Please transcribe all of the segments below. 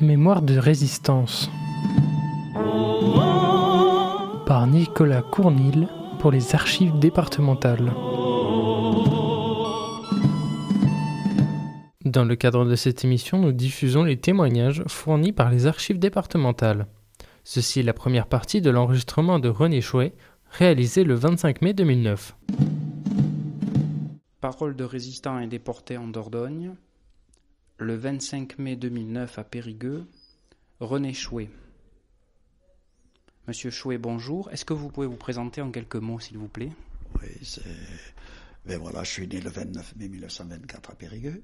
Mémoire de résistance par Nicolas Cournil pour les archives départementales. Dans le cadre de cette émission, nous diffusons les témoignages fournis par les archives départementales. Ceci est la première partie de l'enregistrement de René Chouet, réalisé le 25 mai 2009. Paroles de résistants et déportés en Dordogne, le 25 mai 2009 à Périgueux, René Chouet. Monsieur Chouet, bonjour. Est-ce que vous pouvez vous présenter en quelques mots, s'il vous plaît ? Oui, je suis né le 29 mai 1924 à Périgueux,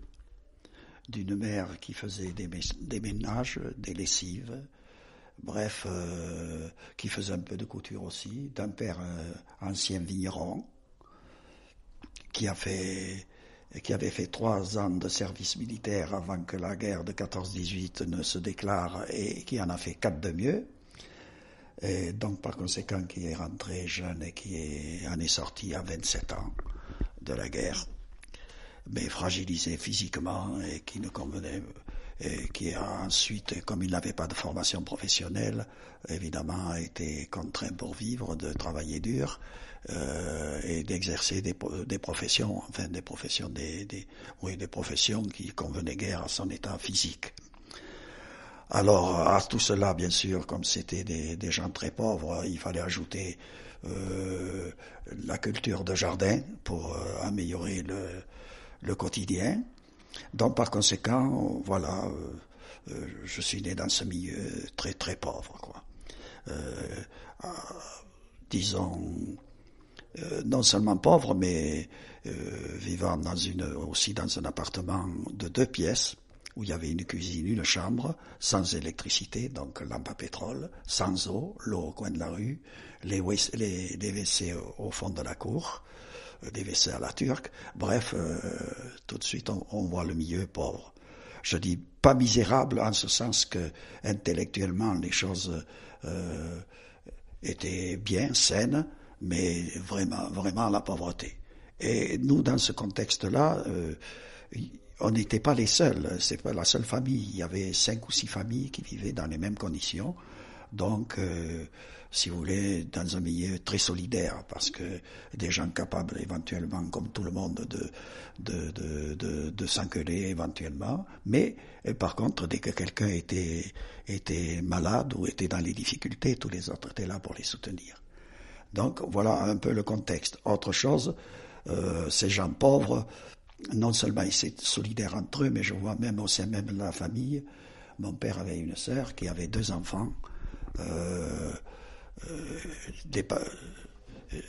d'une mère qui faisait des ménages, des lessives, qui faisait un peu de couture aussi, d'un père ancien vigneron, qui avait fait 3 ans de service militaire avant que la guerre de 14-18 ne se déclare et qui en a fait 4 de mieux. Et donc par conséquent qui est rentré jeune et qui en est sorti à 27 ans de la guerre, mais fragilisé physiquement et qui ne convenait, et qui a ensuite, comme il n'avait pas de formation professionnelle, évidemment a été contraint pour vivre de travailler dur et d'exercer des professions qui convenaient guère à son état physique. Alors à tout cela, bien sûr, comme c'était des gens très pauvres, il fallait ajouter la culture de jardin pour améliorer le quotidien. Donc par conséquent, je suis né dans ce milieu très très pauvre, quoi. Non seulement pauvre, mais vivant aussi dans un appartement de 2 pièces, où il y avait une cuisine, une chambre, sans électricité, donc lampe à pétrole, sans eau, l'eau au coin de la rue, des WC au fond de la cour, des WC à la turque. Bref, tout de suite on voit le milieu pauvre. Je dis pas misérable en ce sens que intellectuellement les choses étaient bien, saines, mais vraiment la pauvreté. Et nous, dans ce contexte-là, on n'était pas les seuls, c'est pas la seule famille. Il y avait 5 ou 6 familles qui vivaient dans les mêmes conditions. Donc, si vous voulez, dans un milieu très solidaire, parce que des gens capables éventuellement, comme tout le monde, de s'engueuler éventuellement, mais par contre, dès que quelqu'un était malade ou était dans les difficultés, tous les autres étaient là pour les soutenir. Donc, voilà un peu le contexte. Autre chose, ces gens pauvres, non seulement ils étaient solidaires entre eux, mais je vois même au sein même de la famille, mon père avait une sœur qui avait 2 enfants.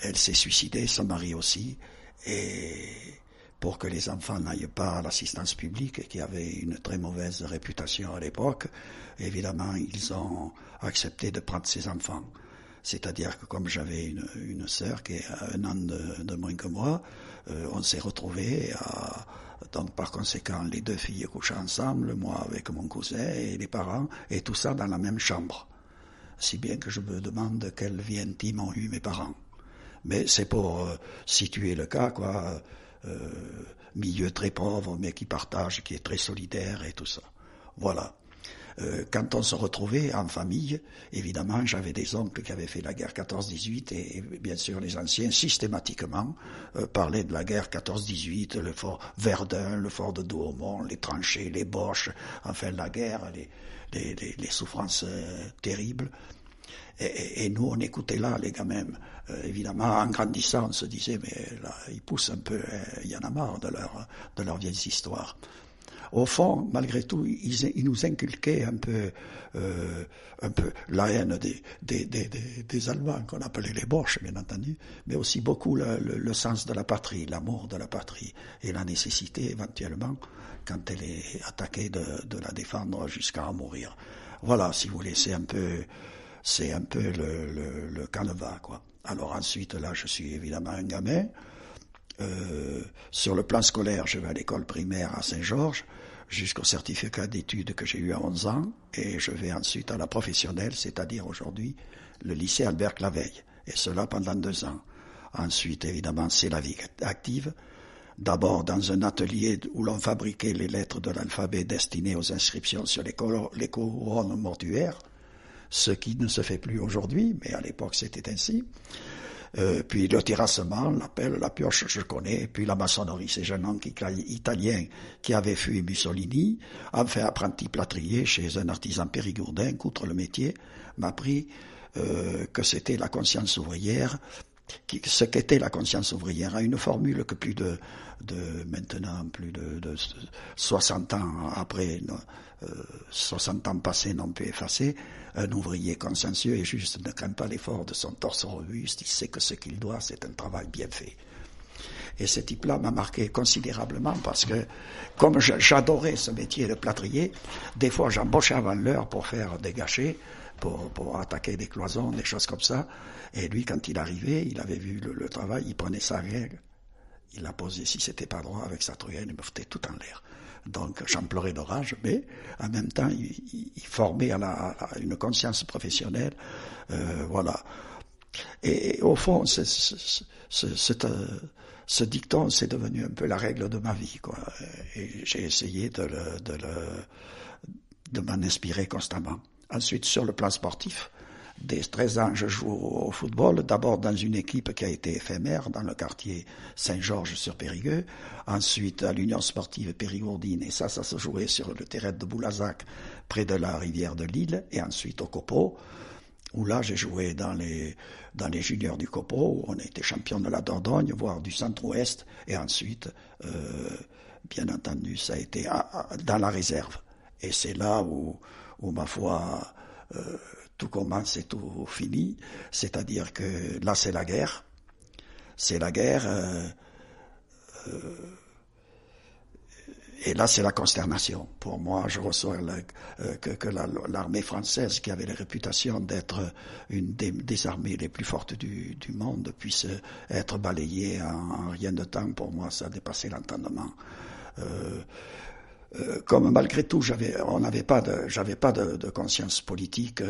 Elle s'est suicidée, son mari aussi, et pour que les enfants n'aillent pas à l'assistance publique, qui avait une très mauvaise réputation à l'époque, évidemment ils ont accepté de prendre ces enfants. C'est-à-dire que comme j'avais une sœur qui est 1 an de moins que moi, on s'est retrouvés donc par conséquent les 2 filles couchaient ensemble, moi avec mon cousin et les parents, et tout ça dans la même chambre. Si bien que je me demande quelle vie intime ont eu mes parents. Mais c'est pour situer le cas, quoi. Milieu très pauvre, mais qui partage, qui est très solidaire et tout ça. Voilà. Quand on se retrouvait en famille, évidemment, j'avais des oncles qui avaient fait la guerre 14-18 et bien sûr les anciens systématiquement parlaient de la guerre 14-18, le fort Verdun, le fort de Douaumont, les tranchées, les boches, enfin la guerre, les souffrances terribles. Et nous, on écoutait là, les gamins. Évidemment, en grandissant, on se disait, mais là, ils poussent un peu, il y en a marre de leurs vieilles histoires. Au fond, malgré tout, ils nous inculquaient un peu la haine des Allemands, qu'on appelait les Boches, bien entendu, mais aussi beaucoup le sens de la patrie, l'amour de la patrie, et la nécessité, éventuellement, quand elle est attaquée, de la défendre jusqu'à en mourir. Voilà, si vous voulez, c'est un peu le canevas, quoi. Alors ensuite, là, je suis évidemment un gamin. Sur le plan scolaire, je vais à l'école primaire à Saint-Georges, jusqu'au certificat d'études que j'ai eu à 11 ans, et je vais ensuite à la professionnelle, c'est-à-dire aujourd'hui le lycée Albert Claveille, et cela pendant 2 ans. Ensuite, évidemment, c'est la vie active. D'abord dans un atelier où l'on fabriquait les lettres de l'alphabet destinées aux inscriptions sur les couronnes mortuaires, ce qui ne se fait plus aujourd'hui, mais à l'époque c'était ainsi. Puis le terrassement, la pelle, la pioche, je connais, puis la maçonnerie, c'est un oncle italien qui avait fui Mussolini, enfin apprenti plâtrier chez un artisan périgourdin, qu'outre le métier, m'a appris que c'était la conscience ouvrière, ce qu'était la conscience ouvrière, à une formule que plus de 60 ans après, 60 ans passés n'ont pu effacer. Un ouvrier consciencieux et juste ne craint pas l'effort de son torse robuste, il sait que ce qu'il doit, c'est un travail bien fait. Et ce type-là m'a marqué considérablement parce que, comme j'adorais ce métier de plâtrier, des fois j'embauchais avant l'heure pour faire des gâchets, pour attaquer des cloisons, des choses comme ça. Et lui, quand il arrivait, il avait vu le travail, il prenait sa règle, il la posait, si c'était pas droit, avec sa truelle, il me foutait tout en l'air. Donc j'en pleurais de rage, mais en même temps, il formait à une conscience professionnelle, voilà. Et au fond, ce dicton, c'est devenu un peu la règle de ma vie, quoi. Et j'ai essayé de m'en inspirer constamment. Ensuite, sur le plan sportif, dès 13 ans, je joue au football, d'abord dans une équipe qui a été éphémère, dans le quartier Saint-Georges-sur-Périgueux, ensuite à l'Union sportive périgourdine, et ça se jouait sur le terrain de Boulazac, près de la rivière de Lille, et ensuite au Copeau, où là j'ai joué dans les juniors du Copeau, où on a été champion de la Dordogne, voire du centre-ouest, et ensuite, bien entendu, ça a été dans la réserve. Et c'est là où ma foi, tout commence et tout finit, c'est-à-dire que là c'est la guerre, et là c'est la consternation. Pour moi, je reçois que l'armée française, qui avait la réputation d'être une des armées les plus fortes du monde, puisse être balayée en rien de temps. Pour moi, ça a dépassé l'entendement. Comme malgré tout, j'avais pas de conscience politique,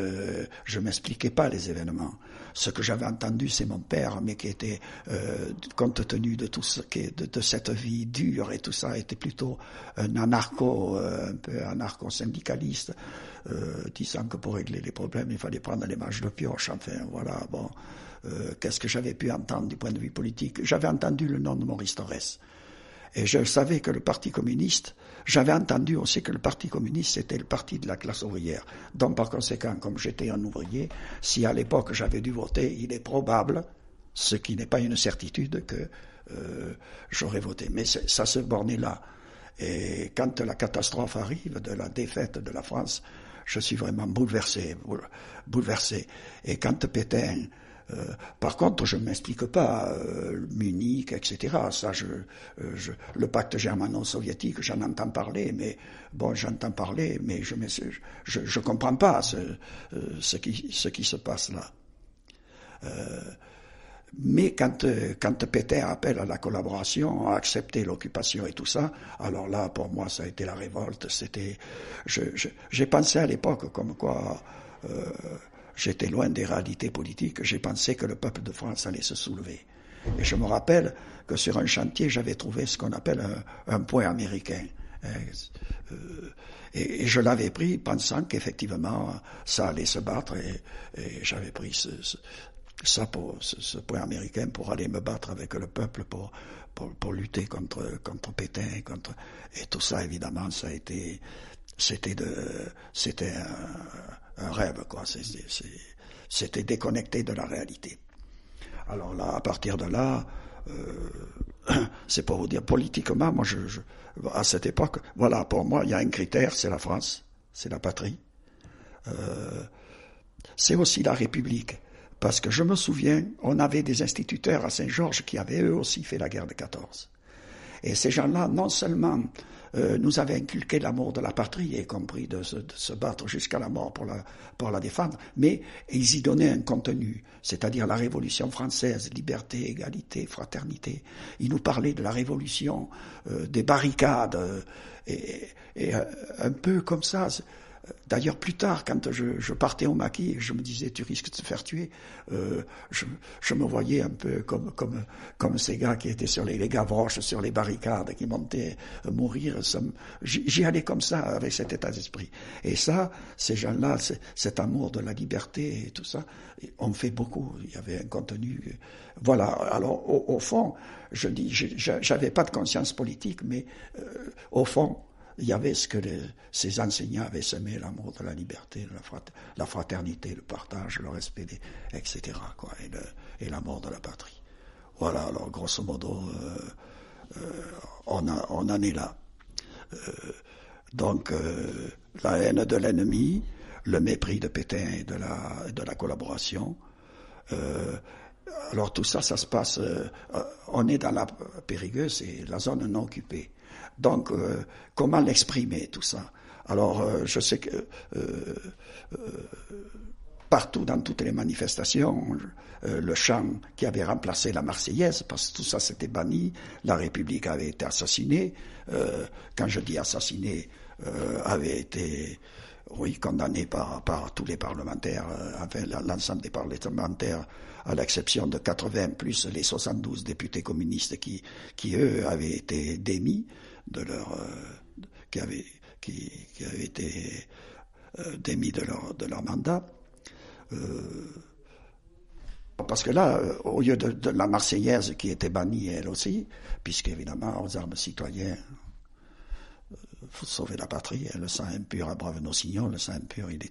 je m'expliquais pas les événements. Ce que j'avais entendu, c'est mon père, mais qui était, compte tenu de tout ce de cette vie dure et tout ça, était plutôt un peu anarcho-syndicaliste, disant que pour régler les problèmes, il fallait prendre les manches de pioche. Enfin, voilà, bon. Qu'est-ce que j'avais pu entendre du point de vue politique? J'avais entendu le nom de Maurice Thorez. Et je savais que le Parti communiste, j'avais entendu aussi que le Parti communiste, c'était le parti de la classe ouvrière. Donc, par conséquent, comme j'étais un ouvrier, si à l'époque j'avais dû voter, il est probable, ce qui n'est pas une certitude, que j'aurais voté. Mais ça se bornait là. Et quand la catastrophe arrive de la défaite de la France, je suis vraiment bouleversé. Et quand Pétain... par contre, je ne m'explique pas Munich, etc. Ça, le pacte germano-soviétique, j'en entends parler, mais bon, je comprends pas ce qui se passe là. Mais quand Pétain appelle à la collaboration, à accepter l'occupation et tout ça, alors là, pour moi, ça a été la révolte. J'ai pensé à l'époque comme quoi. J'étais loin des réalités politiques, j'ai pensé que le peuple de France allait se soulever. Et je me rappelle que sur un chantier, j'avais trouvé ce qu'on appelle un point américain. Et je l'avais pris pensant qu'effectivement, ça allait se battre, et j'avais pris ce point américain pour aller me battre avec le peuple pour lutter contre Pétain, et tout ça, évidemment, c'était un rêve, quoi. C'était déconnecté de la réalité. Alors là, à partir de là, c'est pour vous dire, politiquement, moi, à cette époque, voilà, pour moi, il y a un critère, c'est la France, c'est la patrie. C'est aussi la République. Parce que je me souviens, on avait des instituteurs à Saint-Georges qui avaient eux aussi fait la guerre de 14. Et ces gens-là, non seulement nous avaient inculqué l'amour de la patrie, y compris de se battre jusqu'à la mort pour la défendre, mais ils y donnaient un contenu, c'est-à-dire la Révolution française, liberté, égalité, fraternité. Ils nous parlaient de la Révolution, des barricades, et un peu comme ça. D'ailleurs, plus tard, quand je partais au maquis, je me disais, tu risques de te faire tuer. Je me voyais un peu comme ces gars qui étaient sur les Gavroches, sur les barricades, qui montaient mourir. J'y allais comme ça, avec cet état d'esprit. Et ça, ces gens-là, cet amour de la liberté et tout ça, on fait beaucoup. Il y avait un contenu. Voilà. Alors, au fond, je dis, j'avais pas de conscience politique, mais au fond, il y avait ce que ces enseignants avaient semé, l'amour de la liberté, la fraternité, le partage, le respect, etc., quoi, et l'amour de la patrie. Voilà, alors grosso modo, on en est là. Donc, la haine de l'ennemi, le mépris de Pétain et de la collaboration. Alors tout ça, ça se passe. On est dans la Périgueux, c'est la zone non occupée. Donc, comment l'exprimer, tout ça? Alors, je sais que partout, dans toutes les manifestations, le chant qui avait remplacé la Marseillaise, parce que tout ça s'était banni, la République avait été assassinée. Quand je dis assassinée, avait été, oui, condamnée par tous les parlementaires, enfin l'ensemble des parlementaires, à l'exception de 80 plus les 72 députés communistes qui eux avaient été démis de leur qui avaient été démis de leur mandat, parce que là, au lieu de la Marseillaise qui était bannie elle aussi, puisqu'évidemment aux armes citoyens, faut sauver la patrie, le sang impur abreuve nos signaux, le sang impur il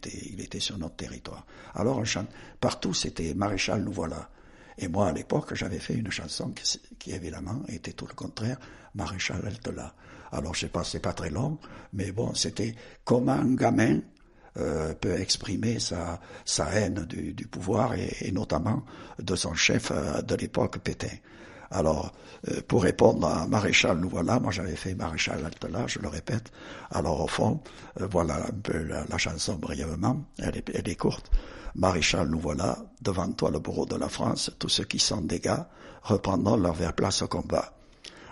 était sur notre territoire. Alors on chante partout, c'était Maréchal nous voilà. Et moi, à l'époque, j'avais fait une chanson qui évidemment, était tout le contraire, Maréchal halte là. Alors, je sais pas, c'est pas très long, mais bon, c'était comment un gamin peut exprimer sa haine du pouvoir et notamment de son chef de l'époque, Pétain. Alors, pour répondre à Maréchal nous voilà, moi j'avais fait Maréchal halte là, je le répète. Alors, au fond, voilà un peu la chanson brièvement, elle est courte. Maréchal, nous voilà, devant toi le bourreau de la France, tous ceux qui sont des gars, reprendront leur place au combat.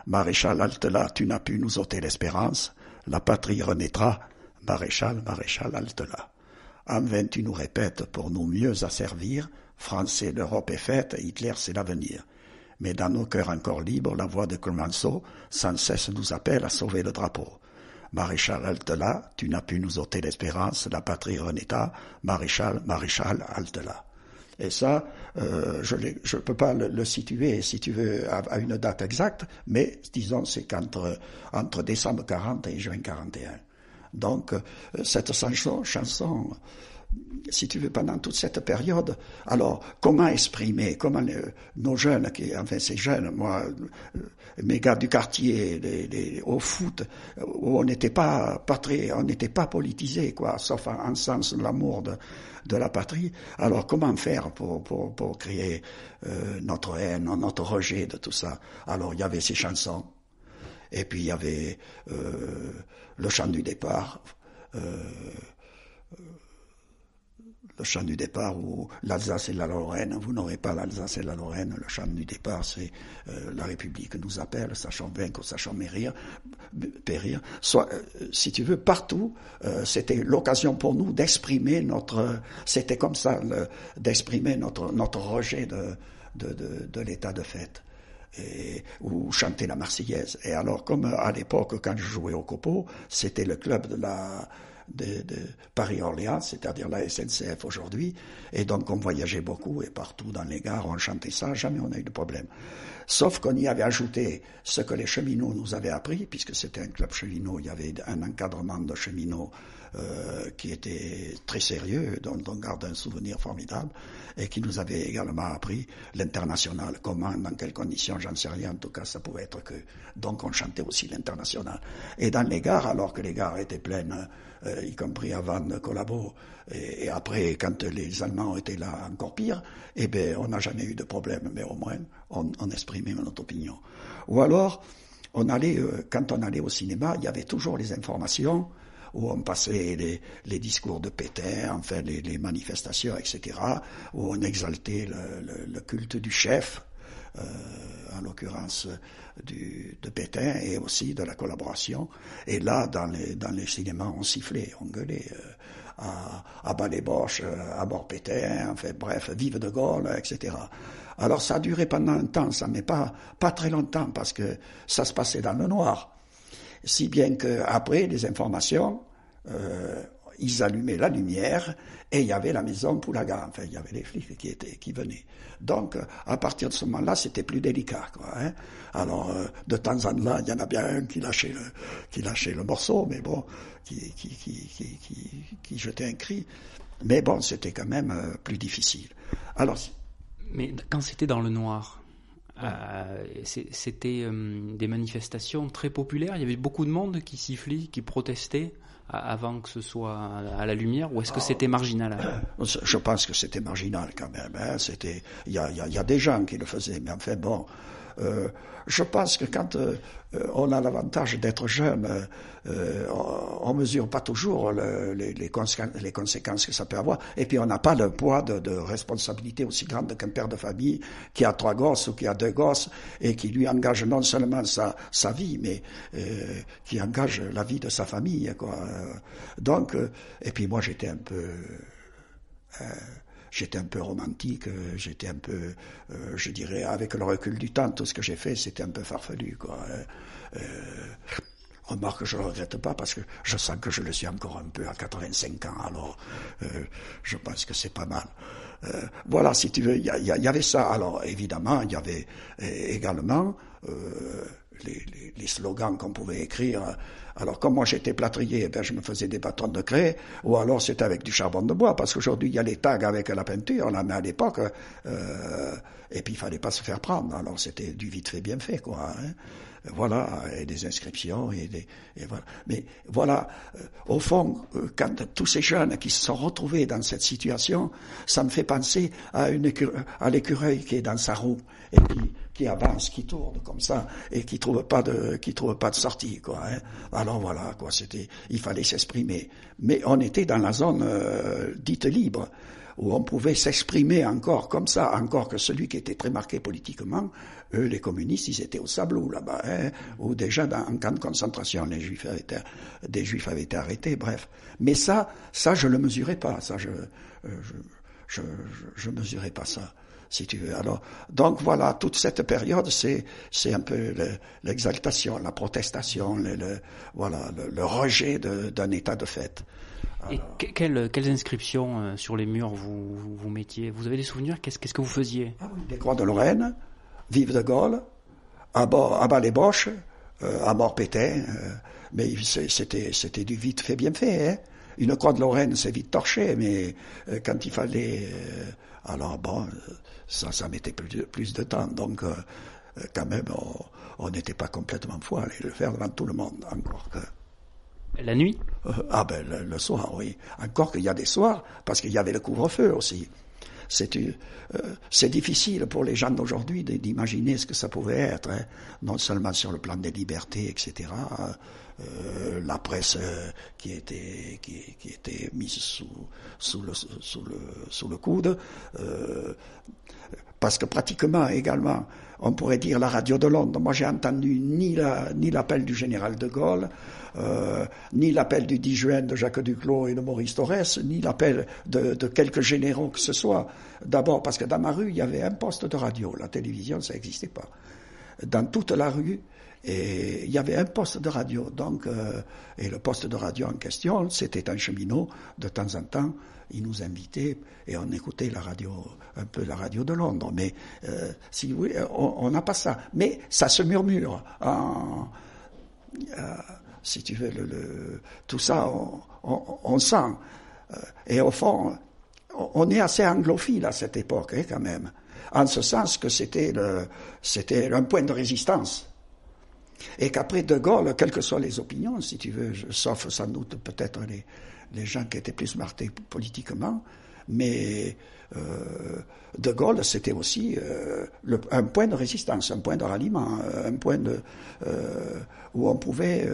Maréchal, halte là, tu n'as pu nous ôter l'espérance, la patrie renaîtra, Maréchal, halte là. En vain tu nous répètes pour nous mieux asservir, Français, l'Europe est faite, Hitler c'est l'avenir. Mais dans nos cœurs encore libres, la voix de Clemenceau sans cesse nous appelle à sauver le drapeau. Maréchal, halte là, tu n'as pu nous ôter l'espérance, la patrie renaîtra, Maréchal, halte là. Et ça, je peux pas le situer, si tu veux, à une date exacte, mais disons c'est entre décembre 40 et juin 41. Donc, cette chanson, si tu veux, pendant toute cette période, alors, comment exprimer, nos jeunes, enfin ces jeunes, moi, mes gars du quartier, au foot, où on n'était pas politisés, quoi, sauf en sens de l'amour de la patrie. Alors, comment faire pour créer notre haine, notre rejet de tout ça? Alors, il y avait ces chansons, et puis il y avait le chant du départ, le chant du départ où l'Alsace et la Lorraine, vous n'aurez pas l'Alsace et la Lorraine, le chant du départ c'est la République nous appelle, sachant vaincre, sachant périr. Soit, si tu veux, partout, c'était l'occasion pour nous d'exprimer c'était comme ça, d'exprimer notre rejet de l'état de fait. Ou chanter la Marseillaise. Et alors, comme à l'époque, quand je jouais au Copeau, c'était le club de Paris-Orléans, c'est-à-dire la SNCF aujourd'hui, et donc on voyageait beaucoup, et partout dans les gares, on chantait ça, jamais on a eu de problème. Sauf qu'on y avait ajouté ce que les cheminots nous avaient appris, puisque c'était un club cheminot, il y avait un encadrement de cheminots qui était très sérieux, dont on garde un souvenir formidable, et qui nous avait également appris l'international. Comment, dans quelles conditions, j'en sais rien, en tout cas ça pouvait être que... Donc on chantait aussi l'international. Et dans les gares, alors que les gares étaient pleines, y compris avant Collabo, et après, quand les Allemands étaient là encore pire, eh ben on n'a jamais eu de problème, mais au moins on exprimait notre opinion. Ou alors, quand on allait au cinéma, il y avait toujours les informations où on passait les discours de Pétain, enfin les manifestations, etc., où on exaltait le culte du chef, en l'occurrence de Pétain et aussi de la collaboration. Et là, dans les cinémas, on sifflait, on gueulait. À bas les Boches, à bord Pétain, enfin bref, vive de Gaulle, etc. Alors ça a duré pendant un temps, ça, mais pas très longtemps, parce que ça se passait dans le noir. Si bien qu'après, les informations, ils allumaient la lumière et il y avait la maison Poulaga, enfin il y avait les flics qui venaient. Donc à partir de ce moment-là, c'était plus délicat, quoi. Hein. Alors de temps en temps, il y en a bien un qui lâchait le morceau, mais bon, qui jetait un cri. Mais bon, c'était quand même plus difficile. Alors, mais quand c'était dans le noir, c'était des manifestations très populaires. Il y avait beaucoup de monde qui sifflait, qui protestait avant que ce soit à la lumière, ou est-ce que c'était marginal? Je pense que c'était marginal quand même. Hein. Il y a des gens qui le faisaient, mais enfin bon. Je pense que quand on a l'avantage d'être jeune, on mesure pas toujours les conséquences que ça peut avoir, et puis on n'a pas le poids de responsabilité aussi grande qu'un père de famille qui a 3 gosses ou qui a 2 gosses et qui lui engage non seulement sa vie, mais qui engage la vie de sa famille, quoi. Donc, et puis moi j'étais un peu romantique, j'étais un peu, je dirais, avec le recul du temps, tout ce que j'ai fait, c'était un peu farfelu, quoi. Remarque, je ne le regrette pas parce que je sens que je le suis encore un peu à 85 ans, alors je pense que c'est pas mal. Voilà, si tu veux, il y avait ça. Alors, évidemment, il y avait également les slogans qu'on pouvait écrire. Alors, comme moi j'étais plâtrier, je me faisais des bâtons de craie, ou alors c'était avec du charbon de bois, parce qu'aujourd'hui il y a les tags avec la peinture, là, mais à l'époque, et puis il fallait pas se faire prendre. Alors c'était du vite fait, bien fait, quoi. Hein. Voilà, et des inscriptions, et voilà. Mais voilà, au fond, quand tous ces jeunes qui se sont retrouvés dans cette situation, ça me fait penser à l'écureuil qui est dans sa roue, et qui avance, qui tourne comme ça, et qui trouve pas de sortie, quoi. Hein. Alors voilà, quoi, il fallait s'exprimer. Mais on était dans la zone dite libre, où on pouvait s'exprimer encore comme ça, encore que celui qui était très marqué politiquement, eux, les communistes, ils étaient au Sablou, là-bas, hein, ou déjà en camp de concentration, des Juifs avaient été arrêtés, bref. Mais ça, je le mesurais pas, ça, je mesurais pas ça, si tu veux. Alors, donc voilà, toute cette période, c'est un peu l'exaltation, la protestation, le rejet d'un état de fait. Et quelles inscriptions sur les murs vous mettiez? Vous avez des souvenirs? Qu'est-ce que vous faisiez? Des croix de Lorraine, vive de Gaulle, à bas les Boches, à mort Pétain, mais c'était du vite fait, bien fait. Hein. Une croix de Lorraine, c'est vite torché, mais quand il fallait... alors bon, ça mettait plus de temps, donc quand même, on n'était pas complètement fou à aller le faire devant tout le monde, encore que... La nuit? Le soir, oui. Encore qu'il y a des soirs, parce qu'il y avait le couvre-feu aussi. C'est difficile pour les gens d'aujourd'hui d'imaginer ce que ça pouvait être, hein. Non seulement sur le plan des libertés, etc. La presse qui était mise sous le coude, parce que pratiquement également, on pourrait dire la radio de Londres. Moi, j'ai entendu ni l'appel du général de Gaulle, ni l'appel du 10 juin de Jacques Duclos et de Maurice Torres, ni l'appel de quelques généraux que ce soit. D'abord parce que dans ma rue, il y avait un poste de radio. La télévision, ça n'existait pas. Dans toute la rue, et il y avait un poste de radio. Donc, et le poste de radio en question, c'était un cheminot. De temps en temps, il nous invitait et on écoutait un peu la radio de Londres. Mais si vous voulez, on n'a pas ça. Mais ça se murmure. Si tu veux, tout ça, on sent. Et au fond, on est assez anglophile à cette époque, hein, quand même. En ce sens que c'était un point de résistance. Et qu'après De Gaulle, quelles que soient les opinions, si tu veux, sauf sans doute peut-être les gens qui étaient plus marqués politiquement, mais De Gaulle, c'était aussi un point de résistance, un point de ralliement, un point où on pouvait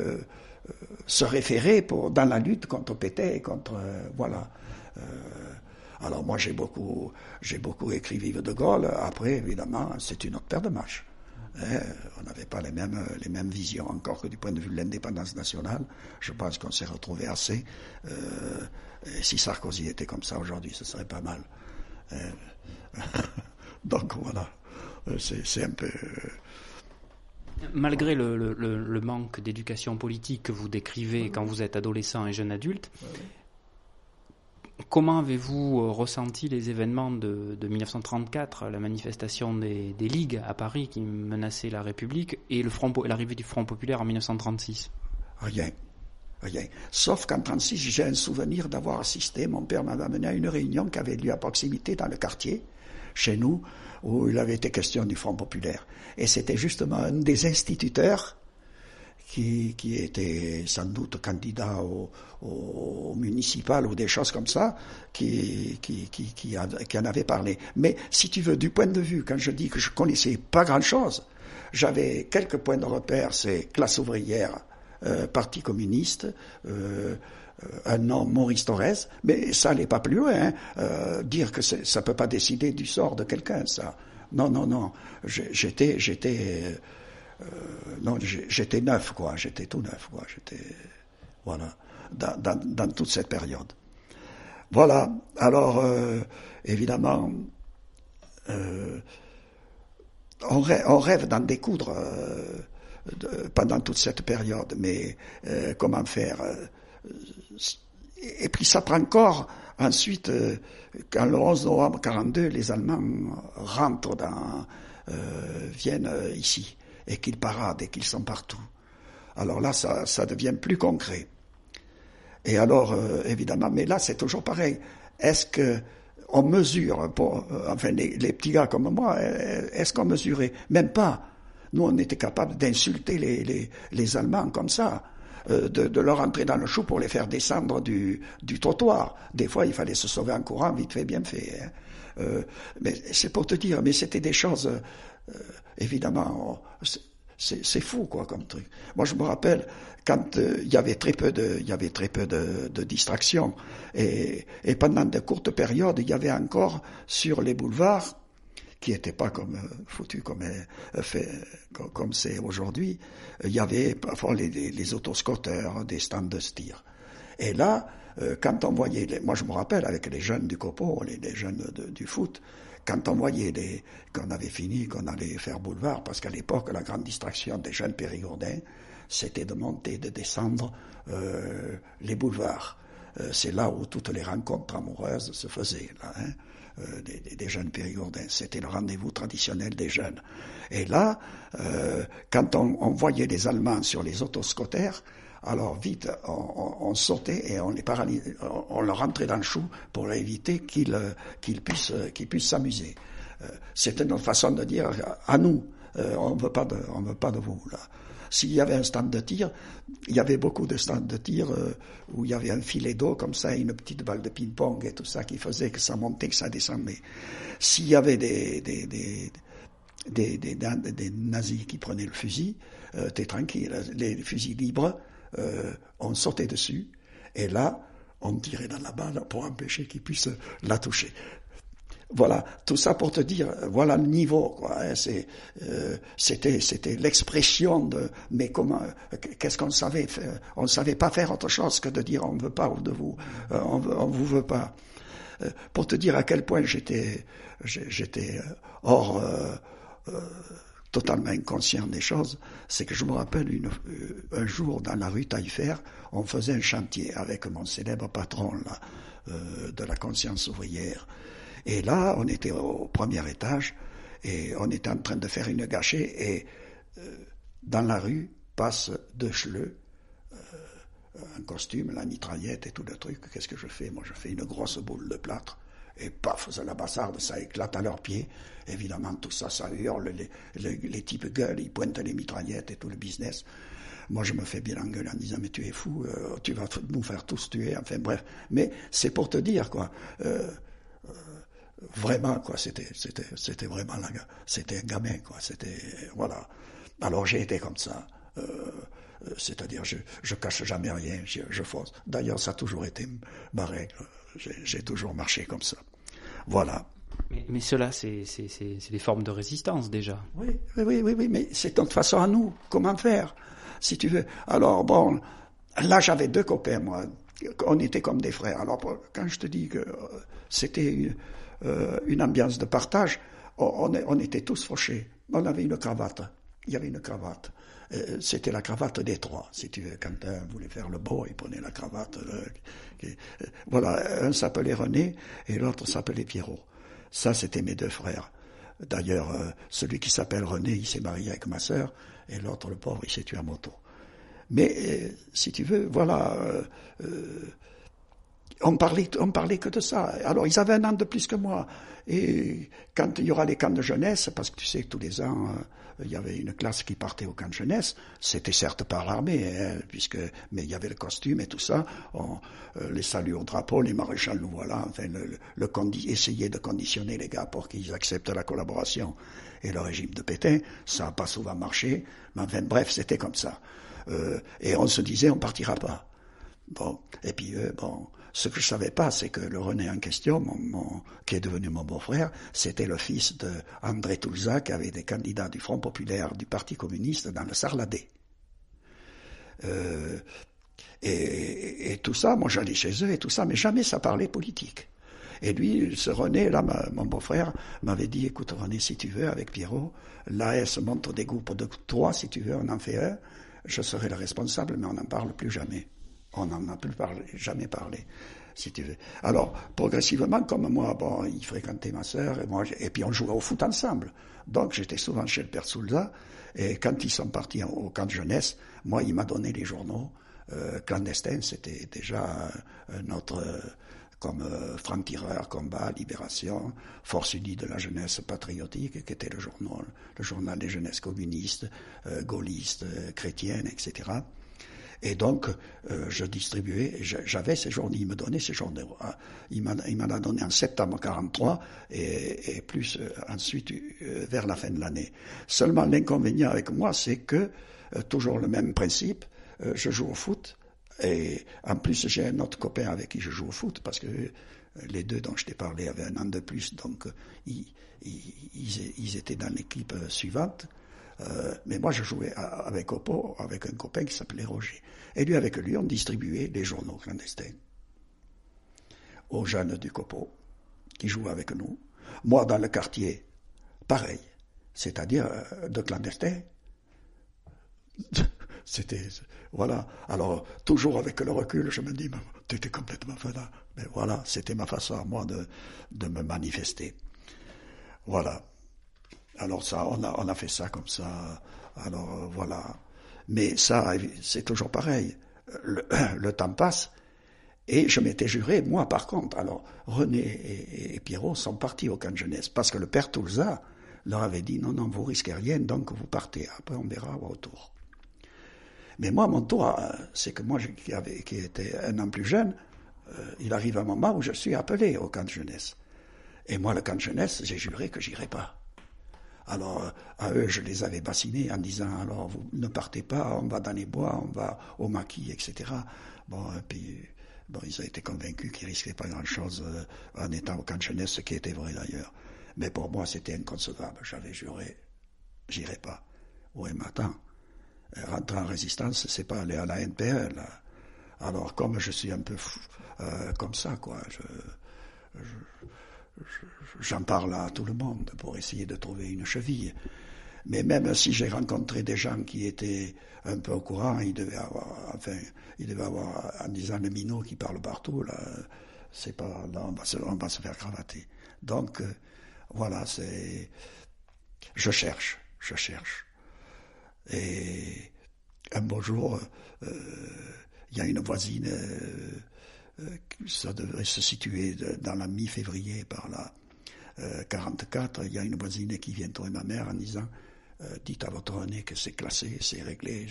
se référer dans la lutte contre Pétain et contre... voilà. Alors moi j'ai beaucoup écrit Vive de Gaulle. Après, évidemment, c'est une autre paire de manches. On n'avait pas les mêmes visions, encore que du point de vue de l'indépendance nationale. Je pense qu'on s'est retrouvé assez. Et si Sarkozy était comme ça aujourd'hui, ce serait pas mal. Donc voilà, c'est un peu... Malgré le manque d'éducation politique que vous décrivez quand vous êtes adolescent et jeune adulte, comment avez-vous ressenti les événements de 1934, la manifestation des ligues à Paris qui menaçaient la République et l'arrivée du Front populaire en 1936 ? Rien. Sauf qu'en 1936, j'ai un souvenir d'avoir assisté, mon père m'avait amené à une réunion qui avait lieu à proximité dans le quartier, chez nous, où il avait été question du Front populaire. Et c'était justement un des instituteurs qui était sans doute candidat au municipal ou des choses comme ça, qui en avait parlé. Mais si tu veux, du point de vue, quand je dis que je connaissais pas grand-chose, j'avais quelques points de repère, c'est classe ouvrière, Parti communiste, un nom Maurice Thorez, mais ça n'allait pas plus loin. Dire que ça peut pas décider du sort de quelqu'un, ça. Non. J'étais neuf, quoi. J'étais tout neuf, quoi. Voilà, dans toute cette période. Voilà. Alors, évidemment, on rêve d'en découdre pendant toute cette période, mais comment faire? Et puis ça prend corps ensuite quand le 11 novembre 1942 les Allemands rentrent viennent ici et qu'ils paradent et qu'ils sont partout. Alors là ça devient plus concret. Et alors évidemment, mais là c'est toujours pareil. Est-ce que on mesure, enfin les petits gars comme moi, est-ce qu'on mesurait? Même pas. Nous on était capable d'insulter les Allemands comme ça. De leur entrer dans le chou pour les faire descendre du trottoir. Des fois, il fallait se sauver en courant, vite fait, bien fait. Mais c'est pour te dire, mais c'était des choses, évidemment, c'est fou, quoi, comme truc. Moi, je me rappelle, quand il y avait très peu de distractions, et pendant de courtes périodes, il y avait encore, sur les boulevards, qui n'était pas foutu comme c'est aujourd'hui, il y avait parfois les autoscooters, des stands de tir. Et là, quand on voyait, moi je me rappelle avec les jeunes du Copo, les jeunes du foot, quand on voyait qu'on avait fini, qu'on allait faire boulevard, parce qu'à l'époque, la grande distraction des jeunes périgourdins, c'était de monter, de descendre les boulevards. C'est là où toutes les rencontres amoureuses se faisaient, là, hein. Des jeunes périgourdins. C'était le rendez-vous traditionnel des jeunes. Et là, quand on voyait les Allemands sur les autoscooters, alors vite, on sautait et on les paralysait, on leur rentrait dans le chou pour éviter qu'ils puissent s'amuser. C'était notre façon de dire à nous, on veut pas de vous là. S'il y avait un stand de tir, il y avait beaucoup de stands de tir où il y avait un filet d'eau comme ça, une petite balle de ping-pong et tout ça qui faisait que ça montait, que ça descendait. S'il y avait des nazis qui prenaient le fusil, t'es tranquille, les fusils libres, on sautait dessus et là, on tirait dans la balle pour empêcher qu'ils puissent la toucher. Voilà, tout ça pour te dire, voilà le niveau, quoi. Hein, c'était l'expression de, mais comment, qu'est-ce qu'on savait faire? On ne savait pas faire autre chose que de dire on ne veut pas de vous, on vous veut pas. Pour te dire à quel point j'étais totalement inconscient des choses, c'est que je me rappelle un jour dans la rue Taillefer, on faisait un chantier avec mon célèbre patron là, de la conscience ouvrière. Et là, on était au premier étage et on était en train de faire une gâchée et dans la rue passe deux chleux, un costume, la mitraillette et tout le truc. Qu'est-ce que je fais? Moi, je fais une grosse boule de plâtre et paf, c'est la bassarde, ça éclate à leurs pieds. Évidemment, tout ça, ça hurle, les types gueulent, ils pointent les mitraillettes et tout le business. Moi, je me fais bien engueuler en disant, mais tu es fou, tu vas nous faire tous tuer, enfin bref. Mais c'est pour te dire, quoi. Vraiment, quoi, c'était vraiment c'était un gamin, quoi, voilà. Alors j'ai été comme ça. C'est-à-dire, je cache jamais rien, je fonce. D'ailleurs, ça a toujours été ma règle. J'ai toujours marché comme ça. Voilà. Mais cela, c'est des formes de résistance, déjà. Oui, mais c'est notre façon à nous. Comment faire, si tu veux. Alors, bon, là, j'avais 2 copains, moi. On était comme des frères. Alors, quand je te dis que c'était une ambiance de partage, on était tous fauchés. On avait une cravate. Il y avait une cravate. C'était la cravate des 3, si tu veux. Quand un voulait faire le beau, il prenait la cravate. Voilà, un s'appelait René et l'autre s'appelait Pierrot. Ça, c'était mes 2 frères. D'ailleurs, celui qui s'appelle René, il s'est marié avec ma sœur, et l'autre, le pauvre, il s'est tué à moto. Mais, si tu veux, voilà, on parlait que de ça. Alors, ils avaient 1 an de plus que moi. Et quand il y aura les camps de jeunesse, parce que tu sais, tous les ans, il y avait une classe qui partait au camp de jeunesse, c'était certes par l'armée, hein, mais il y avait le costume et tout ça, les saluts au drapeau, les maréchals nous voilà, enfin, essayer de conditionner les gars pour qu'ils acceptent la collaboration. Et le régime de Pétain, ça n'a pas souvent marché, mais enfin, bref, c'était comme ça. Et on se disait, on partira pas. Bon, et puis ce que je savais pas, c'est que le René en question, qui est devenu mon beau-frère, c'était le fils de André Toulza, qui avait été candidat du Front populaire du Parti communiste dans le Sarladais. Et tout ça, moi j'allais chez eux et tout ça, mais jamais ça parlait politique. Et lui, ce René, là, mon beau-frère, m'avait dit, écoute René, si tu veux, avec Pierrot, l'AS monte des groupes de 3, si tu veux, on en fait un, je serai le responsable, mais on n'en parle plus jamais. On n'en a plus jamais parlé, si tu veux. Alors, progressivement, comme moi, bon, il fréquentait ma sœur, et puis on jouait au foot ensemble. Donc, j'étais souvent chez le père Soulza, et quand ils sont partis au camp de jeunesse, moi, il m'a donné les journaux clandestins. C'était déjà notre... comme Franc-Tireur, Combat, Libération, Force Unie de la Jeunesse Patriotique, qui était le journal des jeunesses communistes, gaullistes, chrétiennes, etc. Et donc, je distribuais, j'avais ces journaux, il me donnait ces journaux. Il m'en a donné en septembre 1943 et plus ensuite vers la fin de l'année. Seulement, l'inconvénient avec moi, c'est que, toujours le même principe, je joue au foot, et en plus, j'ai un autre copain avec qui je joue au foot, parce que les 2 dont je t'ai parlé avaient 1 an de plus, donc ils étaient dans l'équipe suivante. Mais moi, je jouais avec Oppo, avec un copain qui s'appelait Roger. Et lui, avec lui, on distribuait les journaux clandestins aux jeunes du Copo qui jouaient avec nous. Moi, dans le quartier, pareil. C'est-à-dire de clandestins. C'était... Voilà. Alors, toujours avec le recul, je me dis, t'étais complètement fada. Mais voilà, c'était ma façon à moi de me manifester. Voilà. Alors ça, on a fait ça comme ça. Alors voilà. Mais ça, c'est toujours pareil. Le temps passe. Et je m'étais juré, moi par contre, alors René et Pierrot sont partis au camp de jeunesse. Parce que le père Toulza leur avait dit, non, vous risquez rien, donc vous partez. Après, on verra au tour. Mais moi, mon tour, c'est que moi, qui était 1 an plus jeune, il arrive un moment où je suis appelé au camp de jeunesse. Et moi, le camp de jeunesse, j'ai juré que j'irais pas. Alors, à eux, je les avais bassinés en disant, alors, vous ne partez pas, on va dans les bois, on va au maquis, etc. Bon, et puis, ils ont été convaincus qu'ils risquaient pas grand-chose en étant au camp de jeunesse, ce qui était vrai d'ailleurs. Mais pour moi, c'était inconcevable. J'avais juré, j'irai pas. Oui, mais attends, rentrer en résistance, c'est pas aller à la NPL. Alors, comme je suis un peu comme ça, quoi, j'en parle à tout le monde pour essayer de trouver une cheville. Mais même si j'ai rencontré des gens qui étaient un peu au courant, ils devaient avoir, en disant le minot qui parle partout, là, c'est pas, là, on va se faire cravater. Donc, voilà, je cherche. Et un beau jour, il y a une voisine, ça devrait se situer dans la mi-février par là, 44, il y a une voisine qui vient trouver ma mère en disant, dites à votre René que c'est classé, c'est réglé,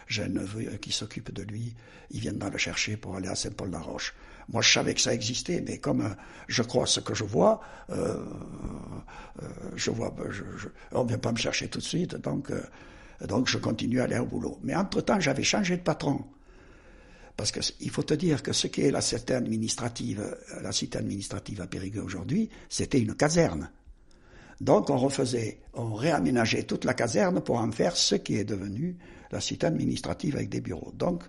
j'ai un neveu qui s'occupe de lui, il viendra le chercher pour aller à Saint-Paul-la-Roche. Moi, je savais que ça existait, mais comme je crois ce que je vois, on ne vient pas me chercher tout de suite, donc Donc je continue à aller au boulot. Mais entre-temps, j'avais changé de patron. Parce qu'il faut te dire que ce qui est la cité administrative à Périgueux aujourd'hui, c'était une caserne. Donc on réaménageait toute la caserne pour en faire ce qui est devenu la cité administrative avec des bureaux. Donc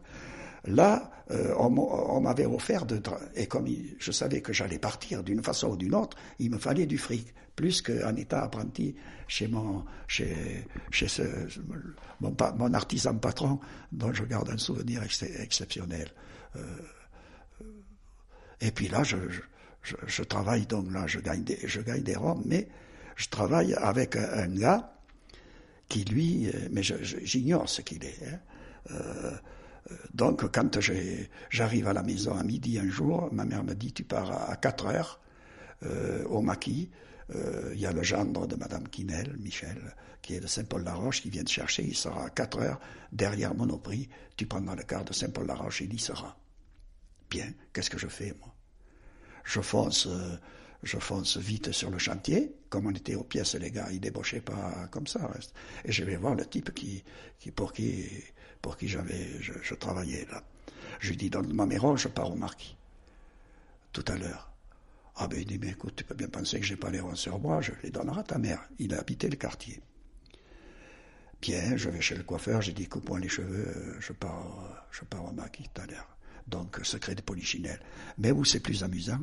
là, on m'avait offert et comme je savais que j'allais partir d'une façon ou d'une autre, il me fallait du fric, plus qu'un état apprenti chez mon artisan patron, dont je garde un souvenir exceptionnel. Et puis là, je travaille, donc là, je gagne des ronds, mais je travaille avec un gars qui, lui, mais j'ignore ce qu'il est. Donc, quand j'arrive à la maison à midi un jour, ma mère me dit, tu pars à 4 heures au maquis. Il y a le gendre de Madame Quinel, Michel, qui est de Saint-Paul-la-Roche, qui vient te chercher. Il sera à 4 heures derrière Monoprix. Tu prendras le car de Saint-Paul-la-Roche, il y sera. Bien, qu'est-ce que je fais, moi? Je fonce vite sur le chantier. Comme on était aux pièces, les gars, ils débauchaient pas comme ça. Et je vais voir le type pour qui je travaillais là. Je lui dis, donne-moi mes ronds, je pars au marquis. Tout à l'heure. Ah ben il dit, mais écoute, tu peux bien penser que j'ai pas les ronds sur moi, je les donnerai à ta mère. Il a habité le quartier. Bien, je vais chez le coiffeur, j'ai dit, coupe-moi les cheveux, je pars au marquis tout à l'heure. Donc, secret de Polichinelle. Mais où c'est plus amusant?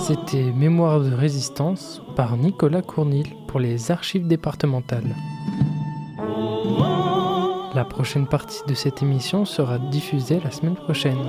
C'était Mémoire de résistance par Nicolas Cournil pour les archives départementales. La prochaine partie de cette émission sera diffusée la semaine prochaine.